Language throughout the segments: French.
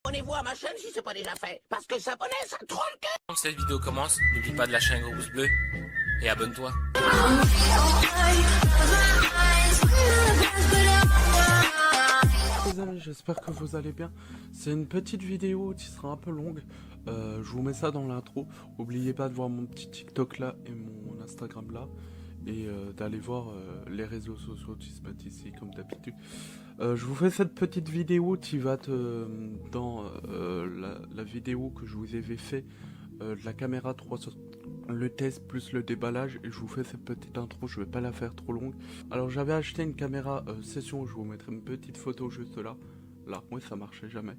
Abonnez-vous à ma chaîne si c'est pas déjà fait. Parce que s'abonner, ça troll le cœur. Quand cette vidéo commence, n'oublie pas de lâcher un gros pouce bleu et abonne-toi. Les amis, j'espère que vous allez bien. C'est une petite vidéo qui sera un peu longue. Je vous mets ça dans l'intro. N'oubliez pas de voir mon petit TikTok là et mon Instagram là. Et d'aller voir les réseaux sociaux qui se mettent ici comme d'habitude. Je vous fais cette petite vidéo qui va dans la vidéo que je vous avais fait de la caméra 360, le test plus le déballage, et je vous fais cette petite intro, je vais pas la faire trop longue. Alors j'avais acheté une caméra session, je vous mettrai une petite photo juste là, moi ça marchait jamais,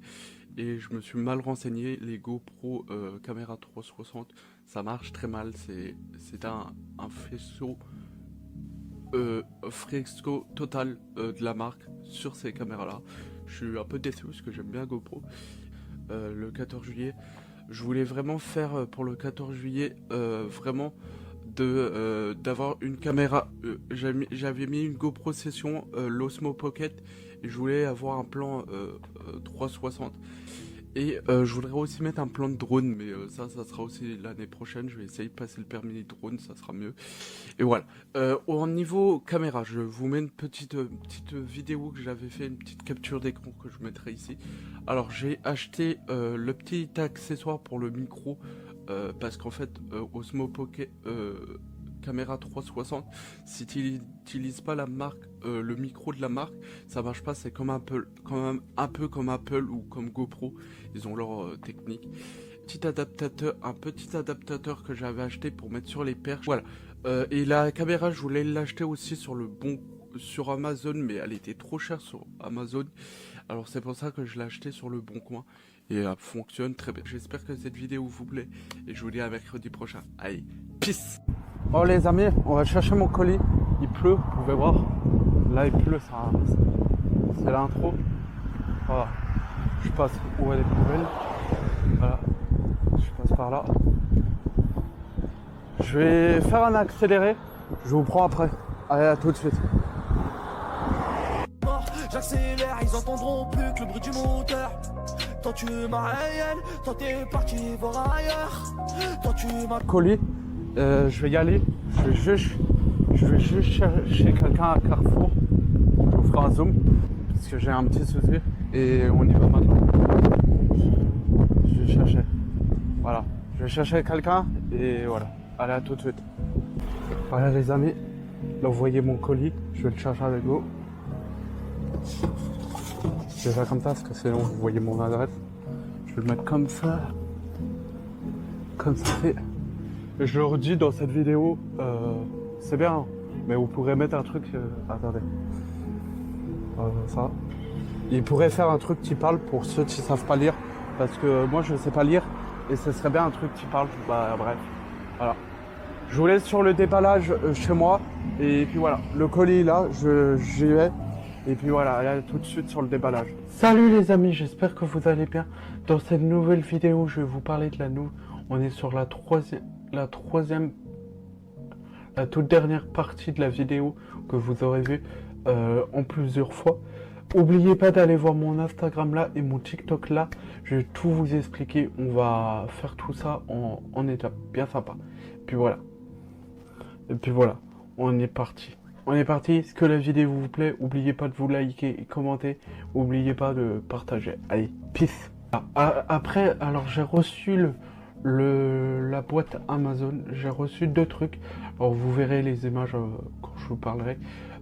et je me suis mal renseigné, les GoPro caméra 360, ça marche très mal, c'est un fresco total de la marque sur ces caméras là. Je suis un peu déçu parce que j'aime bien GoPro. Le 14 juillet, je voulais vraiment faire pour le 14 juillet vraiment d'avoir une caméra. J'avais mis une GoPro Session, l'Osmo Pocket, et je voulais avoir un plan 360. Et je voudrais aussi mettre un plan de drone, mais ça sera aussi l'année prochaine. Je vais essayer de passer le permis de drone, ça sera mieux. Et voilà. Au niveau caméra, je vous mets une petite vidéo que j'avais fait, une petite capture d'écran que je mettrai ici. Alors j'ai acheté le petit accessoire pour le micro, parce qu'en fait Osmo Pocket caméra 360, si tu n'utilises pas la marque, le micro de la marque, ça marche pas. C'est comme un peu comme Apple ou comme GoPro, ils ont leur technique. Un petit adaptateur que j'avais acheté pour mettre sur les perches. Voilà. Et la caméra, je voulais l'acheter aussi sur Amazon, mais elle était trop chère sur Amazon. Alors c'est pour ça que je l'ai acheté sur le Bon Coin. Et elle fonctionne très bien. J'espère que cette vidéo vous plaît. Et je vous dis à mercredi prochain. Allez, peace. Oh les amis, on va chercher mon colis. Il pleut, vous pouvez voir. Là il pleut, c'est l'intro. Voilà. Je passe où est les poubelles. Voilà. Je passe par là. Je vais faire un accéléré. Je vous prends après. Allez, à tout de suite. J'accélère, ils entendront plus que le bruit du moteur. Toi tu m'as réel, toi t'es parti voir ailleurs. Toi tu m'as... Colis, je vais y aller. Je vais juste chercher quelqu'un à Carrefour. Je vous ferai un zoom parce que j'ai un petit souci. Et on y va maintenant. Je vais chercher. Voilà. Je vais chercher quelqu'un et voilà. Allez, à tout de suite. Voilà les amis. Là vous voyez mon colis. Je vais le chercher avec vous. Je vais faire comme ça parce que sinon vous voyez mon adresse. Je vais le mettre comme ça. Comme ça fait. Et je le redis dans cette vidéo, c'est bien, mais vous pourrez mettre un truc. Attendez. Ça. Il pourrait faire un truc qui parle pour ceux qui savent pas lire. Parce que moi je sais pas lire. Et ce serait bien un truc qui parle. Bah bref. Voilà. Je vous laisse sur le déballage chez moi. Et puis voilà. Le colis là, j'y vais. Et puis voilà, allez tout de suite sur le déballage. Salut les amis, j'espère que vous allez bien. Dans cette nouvelle vidéo, je vais vous parler de on est sur la toute dernière partie de la vidéo que vous aurez vue en plusieurs fois. N'oubliez pas d'aller voir mon Instagram là et mon TikTok là. Je vais tout vous expliquer. On va faire tout ça en étapes bien sympa. Puis voilà. Et puis voilà, on est parti. On est parti, est-ce que la vidéo vous plaît? N'oubliez pas de vous liker et commenter. N'oubliez pas de partager. Allez, peace. Après, alors j'ai reçu la boîte Amazon. J'ai reçu 2 trucs. Alors vous verrez les images quand je vous parlerai.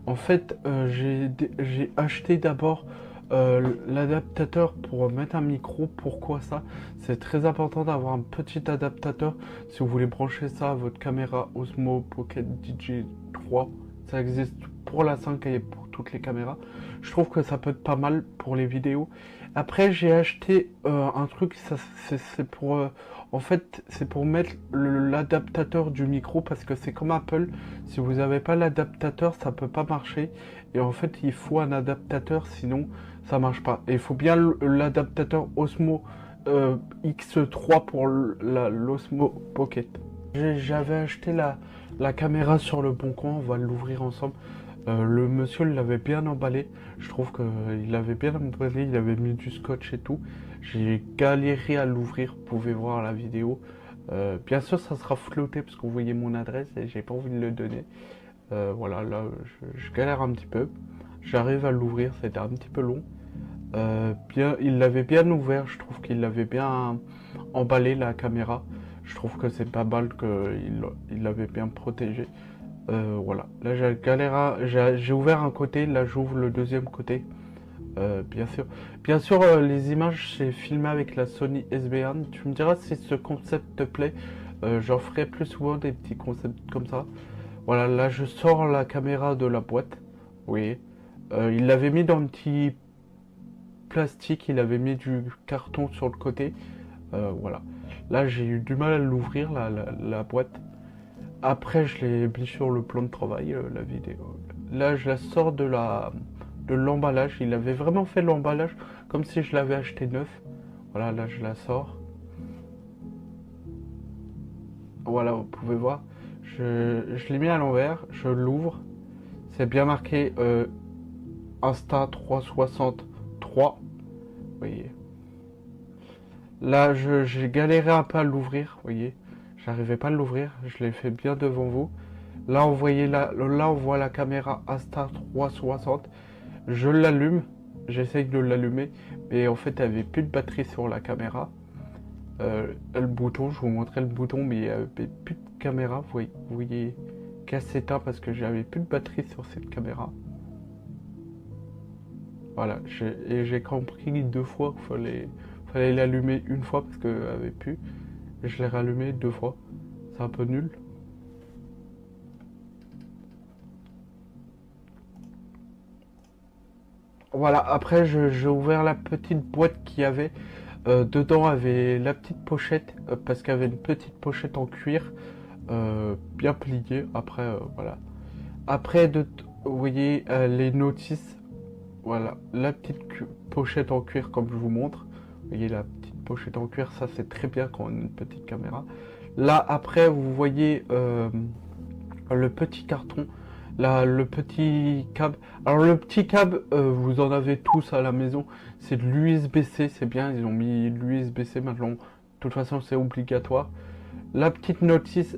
En fait, j'ai acheté d'abord l'adaptateur pour mettre un micro. Pourquoi ça? C'est très important d'avoir un petit adaptateur si vous voulez brancher ça à votre caméra Osmo Pocket DJ3. Ça existe pour la 5 et pour toutes les caméras. Je trouve que ça peut être pas mal pour les vidéos. Après, j'ai acheté un truc, c'est pour... en fait, c'est pour mettre l'adaptateur du micro parce que c'est comme Apple. Si vous n'avez pas l'adaptateur, ça peut pas marcher. Et en fait, il faut un adaptateur, sinon ça marche pas. Et il faut bien l'adaptateur Osmo X3 pour l'Osmo Pocket. J'avais acheté la caméra sur le Bon Coin, on va l'ouvrir ensemble. Le monsieur l'avait bien emballé, je trouve qu'il avait bien emballé, il avait mis du scotch et tout. J'ai galéré à l'ouvrir, vous pouvez voir la vidéo. Bien sûr, ça sera flouté parce que vous voyez mon adresse et j'ai pas envie de le donner. Voilà, là, je galère un petit peu. J'arrive à l'ouvrir, c'était un petit peu long. Il l'avait bien ouvert, je trouve qu'il l'avait bien emballé la caméra. Je trouve que c'est pas mal qu'il l'avait bien protégé. Voilà, là j'ai ouvert un côté, là j'ouvre le deuxième côté. Bien sûr, les images c'est filmé avec la Sony SB1. Tu me diras si ce concept te plaît. J'en ferai plus souvent des petits concepts comme ça. Voilà, là je sors la caméra de la boîte. Oui, il l'avait mis dans un petit plastique, il avait mis du carton sur le côté. Voilà, là j'ai eu du mal à l'ouvrir la boîte. Après je l'ai mis sur le plan de travail, la vidéo. Là je la sors de l'emballage. Il avait vraiment fait l'emballage comme si je l'avais acheté neuf. Voilà, là je la sors. Voilà, vous pouvez voir. Je l'ai mis à l'envers, je l'ouvre. C'est bien marqué Insta363. Vous voyez. Là, j'ai galéré un peu à l'ouvrir. Vous voyez. J'arrivais pas à l'ouvrir. Je l'ai fait bien devant vous. Là, on voit la caméra Insta360. Je l'allume. J'essaye de l'allumer. Mais en fait, il n'y avait plus de batterie sur la caméra. Le bouton, je vous montrais le bouton, mais il n'y avait plus de caméra. Vous voyez qu'elle s'éteint parce que j'avais plus de batterie sur cette caméra. Voilà, j'ai compris 2 fois qu'il fallait l'allumer une fois parce qu'elle avait plus. Je l'ai rallumé 2 fois. C'est un peu nul. Voilà, après j'ai ouvert la petite boîte qu'il y avait. Dedans avait la petite pochette, parce qu'il y avait une petite pochette en cuir, bien pliée. Après, voilà. Après, vous voyez les notices. Voilà, la petite pochette en cuir comme je vous montre. Vous voyez la petite pochette en cuir, ça c'est très bien quand on a une petite caméra. Là, après, vous voyez le petit carton. Là, le petit câble. Alors, le petit câble, vous en avez tous à la maison. C'est de l'USB-C, c'est bien. Ils ont mis l'USB-C maintenant. De toute façon, c'est obligatoire. La petite notice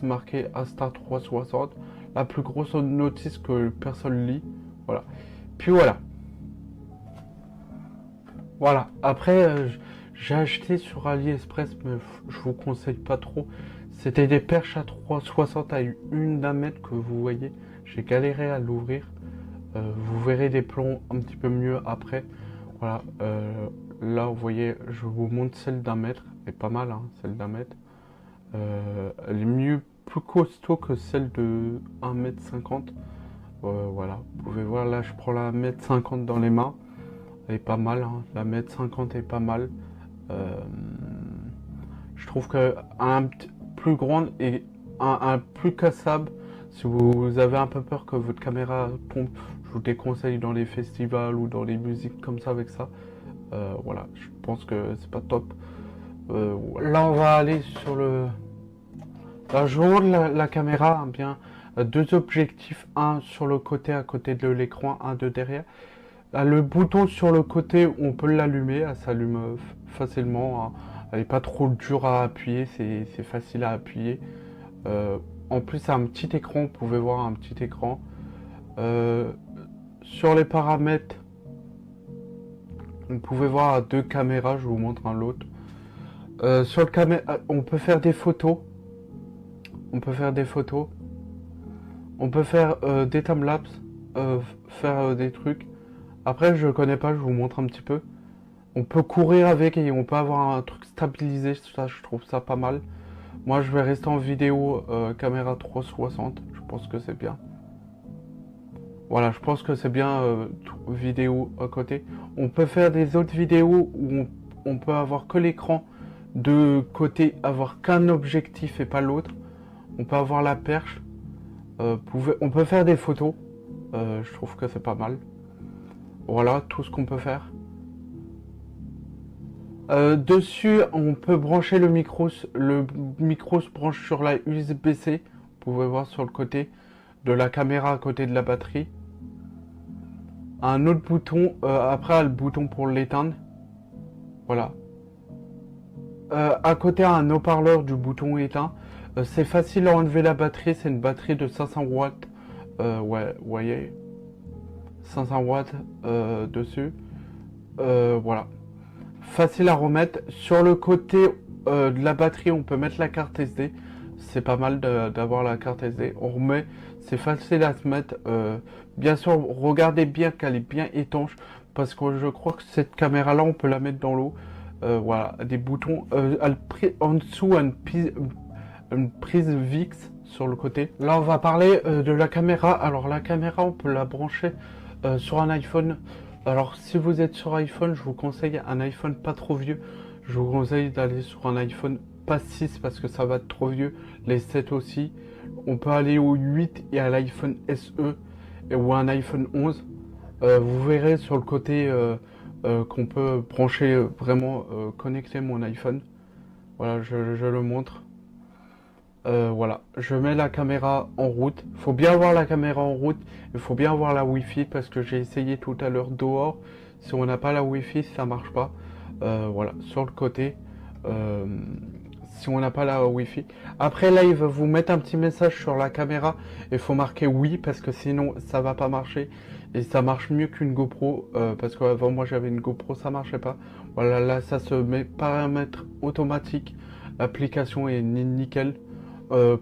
marquée Insta360. La plus grosse notice que personne lit. Voilà. Puis voilà. Voilà. Après, j'ai acheté sur AliExpress, mais je vous conseille pas trop. C'était des perches à 360 à une d'un mètre que vous voyez. J'ai galéré à l'ouvrir. Vous verrez des plans un petit peu mieux après. Voilà. Là, vous voyez, je vous montre celle d'un mètre. Elle est pas mal, hein, celle d'un mètre. Elle est plus costaud que celle de 1,50 m. Voilà. Vous pouvez voir, là, je prends la 1,50 m dans les mains. Elle est pas mal, hein. La 1,50 m est pas mal. Je trouve que plus grande et un plus cassable. Si vous avez un peu peur que votre caméra tombe, je vous déconseille dans les festivals ou dans les musiques comme ça avec ça. Voilà, je pense que c'est pas top. Là, on va aller sur le... Là, je vous montre la caméra, hein, bien. 2 objectifs, un sur le côté, à côté de l'écran, un de derrière. Là, le bouton sur le côté, on peut l'allumer, elle s'allume facilement, hein. Elle n'est pas trop dure à appuyer, c'est facile à appuyer. En plus, c'est un petit écran, vous pouvez voir un petit écran. Sur les paramètres, vous pouvez voir 2 caméras, je vous montre un l'autre. Sur le caméra, on peut faire des photos. On peut faire des photos. On peut faire des timelapses, faire des trucs. Après, je connais pas, je vous montre un petit peu. On peut courir avec et on peut avoir un truc stabilisé, ça je trouve ça pas mal. Moi je vais rester en vidéo caméra 360, je pense que c'est bien. Voilà, je pense que c'est bien vidéo à côté. On peut faire des autres vidéos où on peut avoir que l'écran de côté, avoir qu'un objectif et pas l'autre. On peut avoir la perche. On peut faire des photos, je trouve que c'est pas mal. Voilà tout ce qu'on peut faire. Dessus, on peut brancher le micro. Le micro se branche sur la USB-C. Vous pouvez voir sur le côté de la caméra à côté de la batterie. un autre bouton, après le bouton pour l'éteindre. Voilà. À côté, un haut-parleur du bouton éteint. C'est facile à enlever la batterie, c'est une batterie de 500 watts. Ouais, voyez. 500 watts dessus. Voilà. Facile à remettre. Sur le côté de la batterie, on peut mettre la carte SD. C'est pas mal d'avoir la carte SD. On remet, c'est facile à se mettre. Bien sûr, regardez bien qu'elle est bien étanche. Parce que je crois que cette caméra-là, on peut la mettre dans l'eau. Voilà, des boutons. En dessous, une prise VIX sur le côté. Là, on va parler de la caméra. Alors, la caméra, on peut la brancher sur un iPhone. Alors, si vous êtes sur iPhone, je vous conseille un iPhone pas trop vieux. Je vous conseille d'aller sur un iPhone pas 6 parce que ça va être trop vieux. Les 7 aussi. On peut aller au 8 et à l'iPhone SE ou un iPhone 11. Vous verrez sur le côté qu'on peut brancher vraiment connecter mon iPhone. Voilà, je le montre. Voilà, je mets la caméra en route. Il faut bien avoir la caméra en route. Il faut bien avoir la Wi-Fi parce que j'ai essayé tout à l'heure dehors. Si on n'a pas la Wi-Fi, ça marche pas. Voilà, sur le côté. Si on n'a pas la Wi-Fi. Après là, il va vous mettre un petit message sur la caméra. Il faut marquer oui parce que sinon ça va pas marcher. Et ça marche mieux qu'une GoPro parce qu'avant moi j'avais une GoPro, ça marchait pas. Voilà, là ça se met paramètres automatiques. L'application est nickel.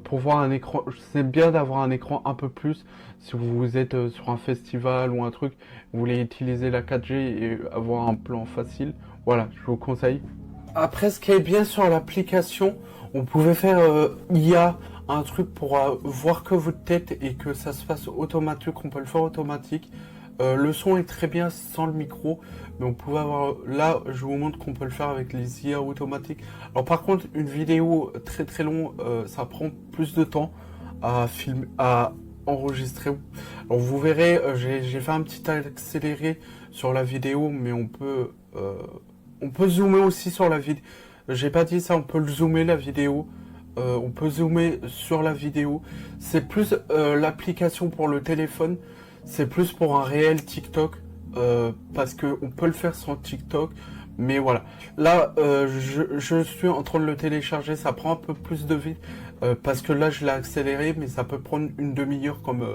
Pour voir un écran, c'est bien d'avoir un écran un peu plus si vous êtes sur un festival ou un truc, vous voulez utiliser la 4G et avoir un plan facile. Voilà, je vous conseille. Après, ce qui est bien sur l'application, on pouvait faire IA, un truc pour voir que votre tête et que ça se fasse automatique. On peut le faire automatique. Le son est très bien sans le micro, mais on pouvait avoir. Là, je vous montre qu'on peut le faire avec les IA automatiques. Alors, par contre, une vidéo très très longue, ça prend plus de temps à filmer, à enregistrer. Alors, vous verrez, j'ai fait un petit accéléré sur la vidéo, mais on peut zoomer aussi sur la vidéo. J'ai pas dit ça, on peut le zoomer la vidéo. On peut zoomer sur la vidéo. C'est plus l'application pour le téléphone. C'est plus pour un réel TikTok. Parce qu'on peut le faire sans TikTok. Mais voilà. Là, je suis en train de le télécharger. Ça prend un peu plus de vie. Parce que là, je l'ai accéléré. Mais ça peut prendre une demi-heure comme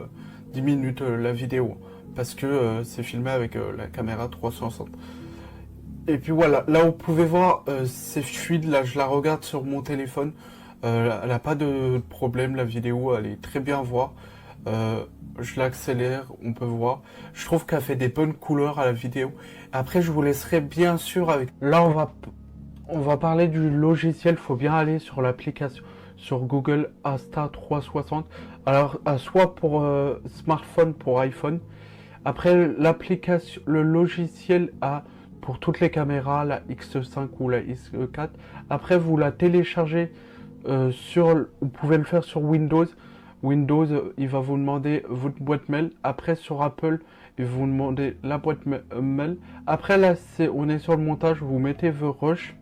10 minutes la vidéo. Parce que c'est filmé avec la caméra 360. Et puis voilà. Là, vous pouvez voir, c'est fluide. Là, je la regarde sur mon téléphone. Elle n'a pas de problème, la vidéo, elle est très bien à voir. Je l'accélère, on peut voir. Je trouve qu'elle fait des bonnes couleurs à la vidéo. Après, je vous laisserai bien sûr avec... Là, on va parler du logiciel. Il faut bien aller sur l'application, sur Google Asta 360. Alors, soit pour smartphone, pour iPhone. Après, l'application, le logiciel a... pour toutes les caméras, la X5 ou la X4. Après, vous la téléchargez vous pouvez le faire sur Windows. Windows, il va vous demander votre boîte mail. Après, sur Apple, il va vous demander la boîte mail. Après, là, on est sur le montage. Vous mettez The Rush.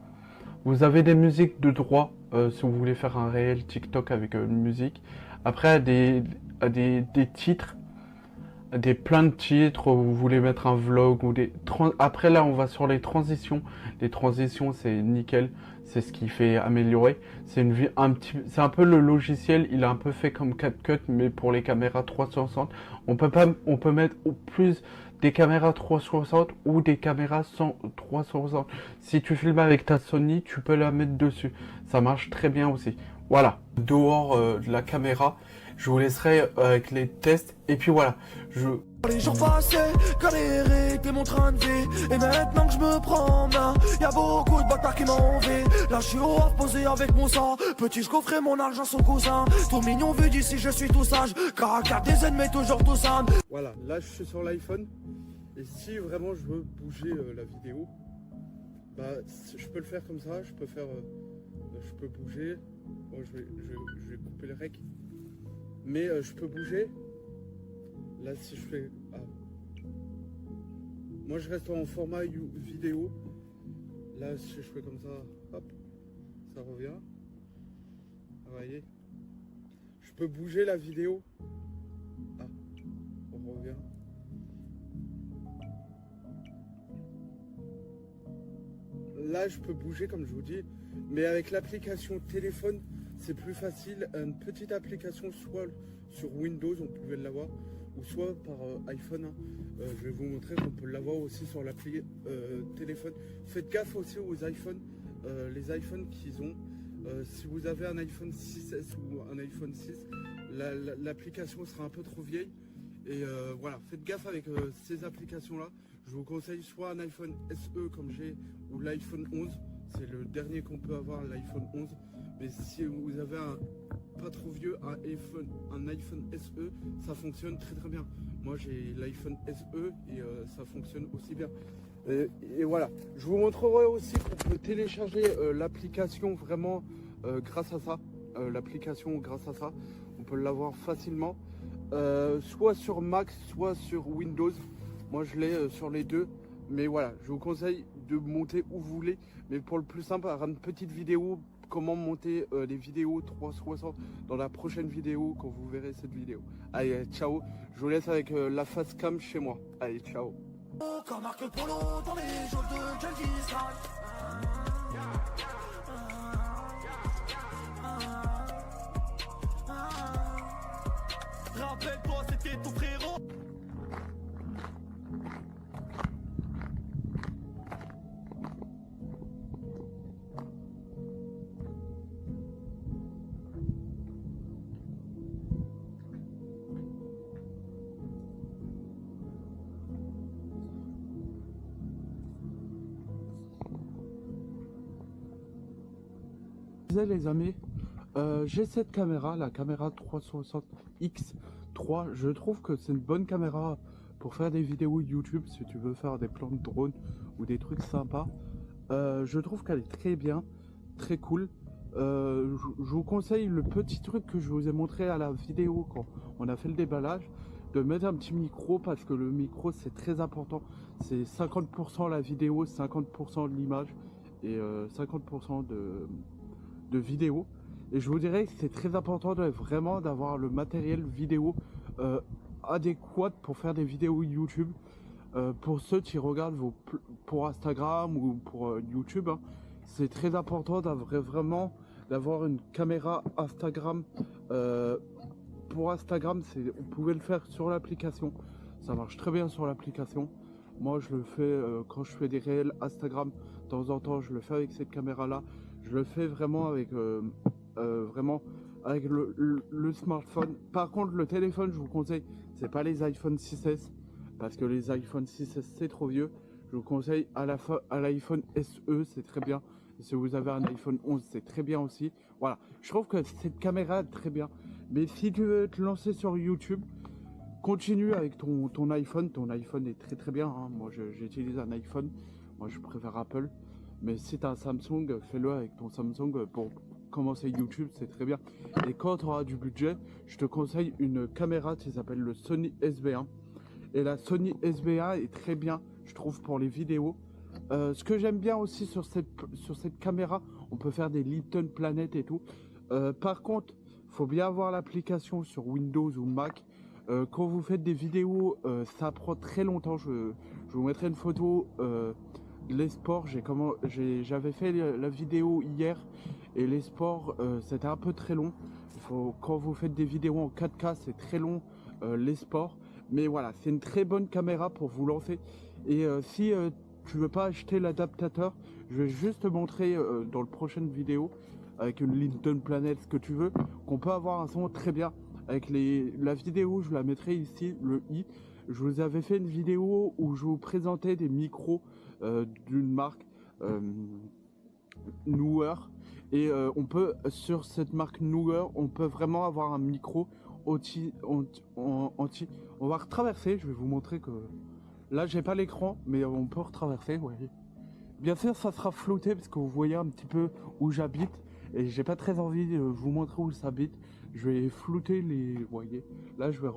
Vous avez des musiques de droit si vous voulez faire un réel TikTok avec une musique. Après, des titres. Plein de titres, vous voulez mettre un vlog ou des... Après là, on va sur les transitions. Les transitions, c'est nickel. C'est ce qui fait améliorer. C'est un peu le logiciel. Il est un peu fait comme CapCut, mais pour les caméras 360. On peut mettre plus des caméras 360 ou des caméras 360. Si tu filmes avec ta Sony, tu peux la mettre dessus. Ça marche très bien aussi. Voilà. Dehors de la caméra. Je vous laisserai avec les tests. Et puis voilà. Les jours passés, galéré, t'es mon train de vie. Et maintenant que je me prends en main, y'a beaucoup de bâtards qui m'ont envie. Là je suis au havre posé avec mon sang. Petit je coffrais mon argent son cousin. Tout mignon vu d'ici je suis tout sage. Caractère des ennemis toujours tout simple. Voilà, là je suis sur l'iPhone. Et si vraiment je veux bouger la vidéo, bah je peux le faire comme ça. Je peux bouger. Bon, je vais couper le rec. Mais je peux bouger. Là, si je fais... Ah. Moi, je reste en format vidéo. Là, si je fais comme ça, hop, ça revient. Vous voyez? Je peux bouger la vidéo. Ah, on revient. là je peux bouger comme je vous dis, mais avec l'application téléphone c'est plus facile. Une petite application soit sur Windows, on pouvait l'avoir, ou soit par iPhone. Je vais vous montrer qu'on peut l'avoir aussi sur l'appli téléphone. Faites gaffe aussi aux iPhones, les iPhones qu'ils ont. Si vous avez un iPhone 6S ou un iPhone 6, l'application sera un peu trop vieille. Et voilà, faites gaffe avec ces applications-là. Je vous conseille soit un iPhone SE comme j'ai, ou l'iPhone 11. C'est le dernier qu'on peut avoir, l'iPhone 11. Mais si vous avez un pas trop vieux, un iPhone SE, ça fonctionne très très bien. Moi j'ai l'iPhone SE et ça fonctionne aussi bien. Et voilà, je vous montrerai aussi qu'on peut télécharger l'application vraiment grâce à ça. L'application grâce à ça, on peut l'avoir facilement. Soit sur Mac, soit sur Windows. Moi je l'ai sur les deux. Mais voilà, je vous conseille de monter où vous voulez. Mais pour le plus simple, avoir une petite vidéo, comment monter les vidéos 360 dans la prochaine vidéo quand vous verrez cette vidéo. Allez, ciao. Je vous laisse avec la face cam chez moi. Allez, ciao. Comme Marc Polo dans les jours de Gengis Khan. Rappelle-toi, c'était ton frérot. Les amis, j'ai cette caméra, la caméra 360X3. Je trouve que c'est une bonne caméra pour faire des vidéos YouTube si tu veux faire des plans de drone ou des trucs sympas. Je trouve qu'elle est très bien, très cool. Je vous conseille le petit truc que je vous ai montré à la vidéo quand on a fait le déballage, de mettre un petit micro, parce que le micro c'est très important. C'est 50% la vidéo, 50% de l'image et 50% de vidéo. Et je vous dirais que c'est très important vraiment d'avoir le matériel vidéo adéquat pour faire des vidéos YouTube. Pour ceux qui regardent pour Instagram ou pour YouTube, hein, c'est très important vraiment d'avoir une caméra Instagram. Pour Instagram, vous pouvez le faire sur l'application, ça marche très bien sur l'application. Moi je le fais quand je fais des réels Instagram, de temps en temps je le fais avec cette caméra là. Je le fais vraiment avec le smartphone. Par contre le téléphone, je vous conseille, c'est pas les iPhone 6S, parce que les iPhone 6S c'est trop vieux. Je vous conseille à l'iPhone SE, c'est très bien. Et si vous avez un iPhone 11, c'est très bien aussi. Voilà, je trouve que cette caméra est très bien. Mais si tu veux te lancer sur YouTube, continue avec ton iPhone. Ton iPhone est très très bien, hein. Moi j'utilise un iPhone, moi je préfère Apple. Mais si tu as un Samsung, fais-le avec ton Samsung pour commencer YouTube, c'est très bien. Et quand tu auras du budget, je te conseille une caméra qui s'appelle le Sony SB1. Et la Sony SB1 est très bien, je trouve, pour les vidéos. Ce que j'aime bien aussi sur cette caméra, on peut faire des Little Planet et tout. Par contre, faut bien avoir l'application sur Windows ou Mac. Quand vous faites des vidéos, ça prend très longtemps. Je vous mettrai une photo les sports. J'avais fait la vidéo hier et les sports, c'était un peu très long. Quand vous faites des vidéos en 4K, c'est très long les sports. Mais voilà, c'est une très bonne caméra pour vous lancer. Et si tu veux pas acheter l'adaptateur, je vais juste te montrer dans la prochaine vidéo avec une Linton Planet, ce que tu veux, qu'on peut avoir un son très bien. Avec la vidéo, je la mettrai ici, le i. Je vous avais fait une vidéo où je vous présentais des micros d'une marque Neewer. Et on peut, sur cette marque Neewer, on peut vraiment avoir un micro anti. On va retraverser, je vais vous montrer que... Là, j'ai pas l'écran, mais on peut retraverser, ouais. Bien sûr, ça sera flouté parce que vous voyez un petit peu où j'habite. Et j'ai pas très envie de vous montrer où ça habite. Je vais flouter les... Vous voyez, là, je vais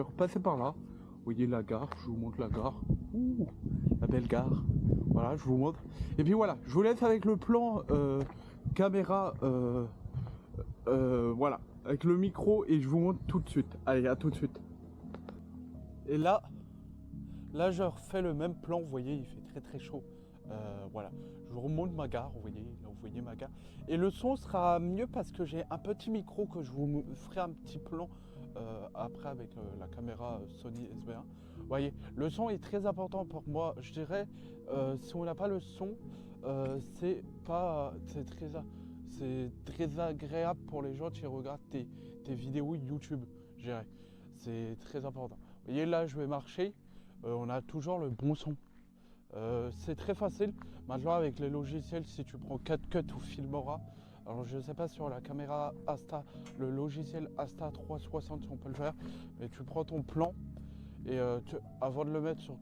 repasser par là. Vous voyez la gare, je vous montre la gare. Ouh, la belle gare. Voilà, je vous montre. Et puis voilà, je vous laisse avec le plan caméra. Voilà, avec le micro et je vous montre tout de suite. Allez, à tout de suite. Et là, je refais le même plan. Vous voyez, il fait très très chaud Voilà, je vous remonte ma gare, vous voyez, là vous voyez ma gare. Et le son sera mieux parce que j'ai un petit micro que je vous ferai un petit plan après avec la caméra Sony SB1. Vous voyez, le son est très important pour moi. Je dirais, si on n'a pas le son, c'est très agréable pour les gens qui regardent tes vidéos YouTube, je dirais. C'est très important. Vous voyez, là je vais marcher, on a toujours le bon son. C'est très facile. Maintenant avec les logiciels, si tu prends CapCut ou Filmora, alors je ne sais pas sur la caméra Asta, le logiciel Asta 360 si on peut le faire, mais tu prends ton plan et avant de le mettre sur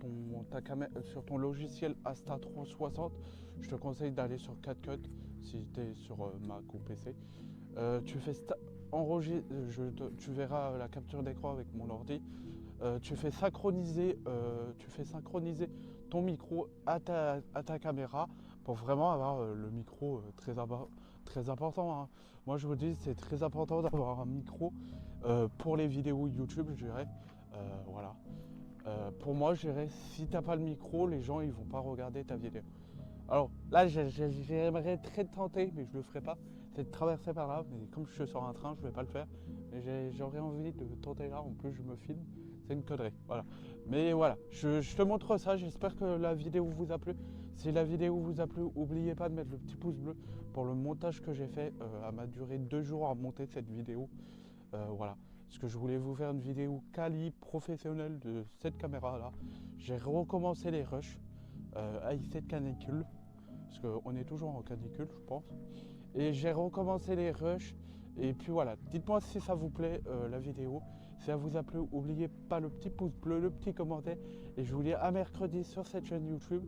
ton logiciel Asta 360, je te conseille d'aller sur CapCut si tu es sur Mac ou PC. Tu fais tu verras la capture d'écran avec mon ordi. Tu fais synchroniser ton micro à ta caméra pour vraiment avoir le micro très important. Hein. Moi je vous dis, c'est très important d'avoir un micro pour les vidéos YouTube, je dirais. Voilà. Pour moi, je dirais, si t'as pas le micro, les gens ils vont pas regarder ta vidéo. Alors là, j'aimerais très tenter, mais je le ferai pas, c'est de traverser par là. Mais comme je suis sur un train, je vais pas le faire. Mais j'aurais envie de tenter là. En plus, je me filme. C'est une connerie, voilà. Mais voilà, je te montre ça, j'espère que la vidéo vous a plu. Si la vidéo vous a plu, n'oubliez pas de mettre le petit pouce bleu pour le montage que j'ai fait. Elle m'a duré 2 jours à monter cette vidéo. Voilà, parce que je voulais vous faire une vidéo quali professionnelle de cette caméra là. J'ai recommencé les rushs avec cette canicule, parce qu'on est toujours en canicule je pense. Et j'ai recommencé les rushs. Et puis voilà, dites-moi si ça vous plaît la vidéo. Si elle vous a plu, n'oubliez pas le petit pouce bleu, le petit commentaire. Et je vous dis à mercredi sur cette chaîne YouTube.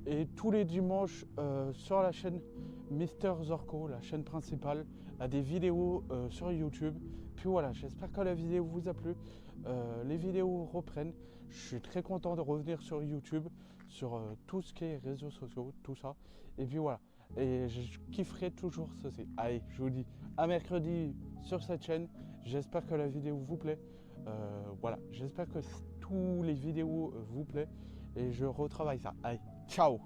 Et tous les dimanches sur la chaîne Mister Zorko, la chaîne principale, à des vidéos sur YouTube. Puis voilà, j'espère que la vidéo vous a plu. Les vidéos reprennent. Je suis très content de revenir sur YouTube, sur tout ce qui est réseaux sociaux, tout ça. Et puis voilà. Et je kifferai toujours ceci. Allez, je vous dis à mercredi sur cette chaîne. J'espère que la vidéo vous plaît. Voilà, j'espère que tous les vidéos vous plaît. Et je retravaille ça. Allez, ciao!